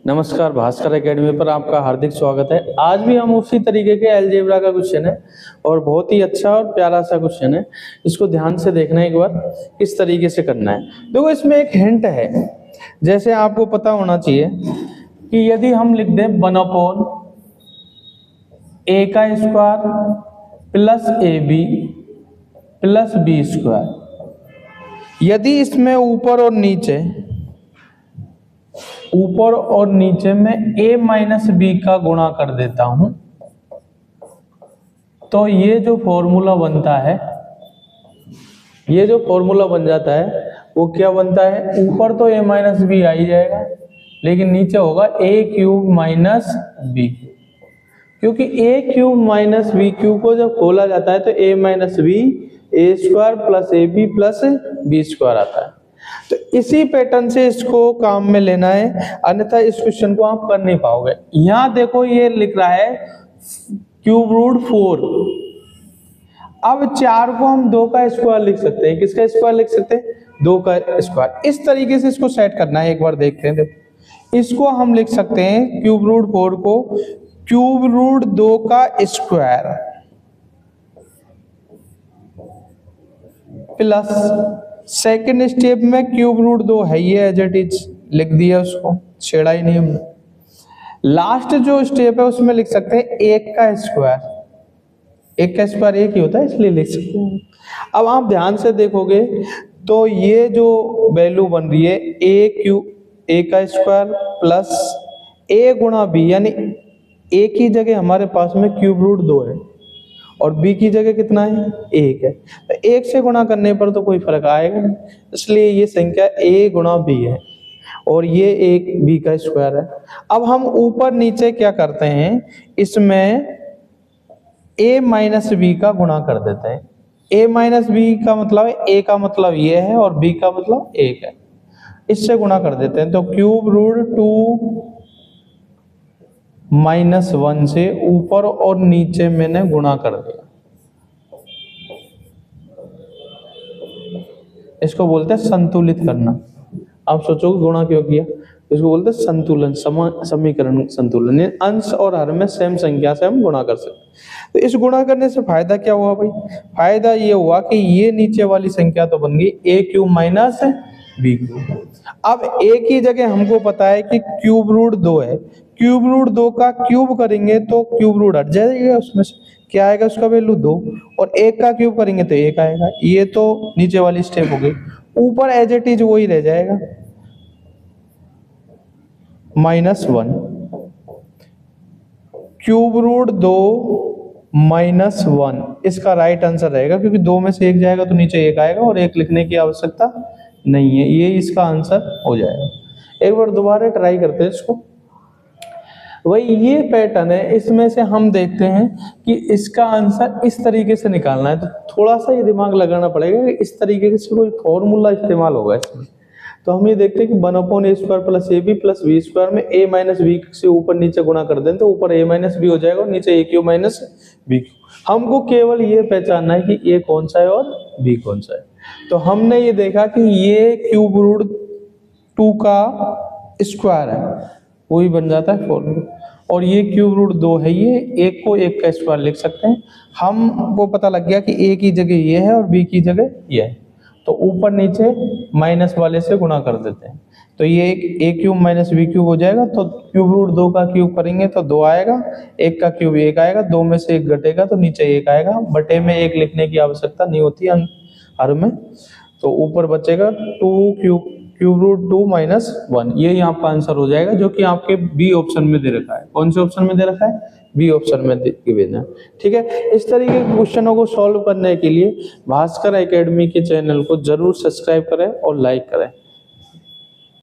नमस्कार, भास्कर एकेडमी पर आपका हार्दिक स्वागत है। आज भी हम उसी तरीके के अलजेब्रा का क्वेश्चन है और बहुत ही अच्छा और प्यारा सा क्वेश्चन है। इसको ध्यान से देखना एक बार, किस तरीके से करना है। देखो इसमें एक हिंट है, जैसे आपको पता होना चाहिए कि यदि हम लिख दें 1/a का square plus AB plus B square, यदि इसमें ऊपर और नीचे में a माइनस b का गुणा कर देता हूं, तो ये जो फॉर्मूला बनता है, ये जो फॉर्मूला बन जाता है वो क्या बनता है। ऊपर तो a माइनस बी आ ही जाएगा, लेकिन नीचे होगा a क्यूब माइनस बी, क्योंकि a cube minus B cube को जब खोला जाता है तो a minus B A square plus A B plus B square आता है। तो इसी पैटर्न से इसको काम में लेना है, अन्यथा इस क्वेश्चन को आप कर नहीं पाओगे। यहां देखो ये लिख रहा है क्यूब रूट 4। अब 4 को हम 2 का स्क्वायर लिख सकते हैं। किसका स्क्वायर लिख सकते हैं? 2 का स्क्वायर। इस तरीके से इसको सेट करना है। एक बार देखते हैं। देखो इसको हम लिख सकते हैं क्यूब रूट 4 को क्यूब रूट 2 का स्क्वायर प्लस सेकेंड स्टेप में क्यूब रूट 2 है, ये एज इट इज लिख दिया, उसको छेड़ा ही नहीं हमने। लास्ट जो स्टेप है उसमें लिख सकते हैं 1 का स्क्वायर। 1 का स्क्वायर 1 ही होता है, इसलिए लिख सकते हैं। अब आप ध्यान से देखोगे तो ये जो वैल्यू बन रही है a का स्क्वायर प्लस a गुणा b, यानी a की जगह हमारे पास में क्यूब रूट 2 है और b की जगह कितना है? 1 है। तो 1 से गुणा करने पर तो कोई फर्क आएगा नहीं, इसलिए ये संख्या a गुणा b है और ये एक b का स्क्वायर है। अब हम ऊपर नीचे क्या करते हैं, इसमें a माइनस b का गुणा कर देते हैं। a माइनस b का मतलब है, a का मतलब ये है और b का मतलब 1 है, इससे गुणा कर देते हैं। तो क्यूब रूट 2 माइनस 1 से ऊपर और नीचे मैंने गुणा कर दिया। इसको बोलते हैं संतुलित करना। आप सोचोगे गुणा क्यों किया? इसको बोलते हैं संतुलन, समीकरण संतुलन। अंश और हर में सेम संख्या से हम गुणा कर सकते हैं। तो इस गुणा करने से फायदा क्या हुआ भाई? फायदा ये हुआ कि ये नीचे वाली संख्या तो बन गई a cube minus b cube. अब a की जगह हमको पता है कि क्यूब रूट 2 है, क्यूब रूट 2 का क्यूब करेंगे तो क्यूब रूट हट जाएगा, उसमें से क्या आएगा? उसका वैल्यू 2, और 1 का क्यूब करेंगे तो 1 आएगा। ये तो नीचे वाली स्टेप हो गई। ऊपर एज इट इज वही रह जाएगा, -1 क्यूब रूट 2 -1 इसका राइट आंसर रहेगा, क्योंकि 2 में से 1 जाएगा तो नीचे 1 आएगा और 1 लिखने की आवश्यकता नहीं है। ये इसका आंसर हो जाएगा। एक बार दोबारा ट्राई करते हैं इसको। वही ये पैटर्न है, इसमें से हम देखते हैं कि इसका आंसर इस तरीके से निकालना है, तो थोड़ा सा ये दिमाग लगाना पड़ेगा कि इस तरीके से कोई फॉर्मूला इस्तेमाल होगा इसमें। तो हम ये देखते हैं कि 1/a square plus ab plus b square में a माइनस b से ऊपर नीचे गुणा कर दें तो ऊपर a माइनस b हो जाएगा और नीचे a cube minus b cube. हमको केवल ये पहचानना है कि a कौन सा है और b कौन सा है। तो हमने ये देखा कि ये क्यूब रूट 2 का स्क्वायर है, वही बन जाता है फॉर्मूला, और ये क्यूब रूट 2 है, ये 1 को 1 का स्क्वायर लिख सकते हैं। हमको पता लग गया कि a की जगह ये है और b की जगह ये है, तो ऊपर नीचे माइनस वाले से गुणा कर देते हैं। तो ये a cube minus b cube हो जाएगा। तो क्यूब रूट 2 का क्यूब करेंगे तो 2 आएगा, 1 का क्यूब 1 आएगा, 2 में से 1 घटेगा तो नीचे 1 आएगा। बटे में 1 लिखने की आवश्यकता नहीं होती हर में, तो ऊपर बचेगा 2 क्यूब रूट 2 माइनस 1। ये आपका आंसर हो जाएगा, जो कि आपके बी ऑप्शन में दे रखा है। कौन से ऑप्शन में दे रखा है? बी ऑप्शन में गिवन है। ठीक है। इस तरीके के क्वेश्चनों को सॉल्व करने के लिए भास्कर एकेडमी के चैनल को जरूर सब्सक्राइब करें और लाइक करें।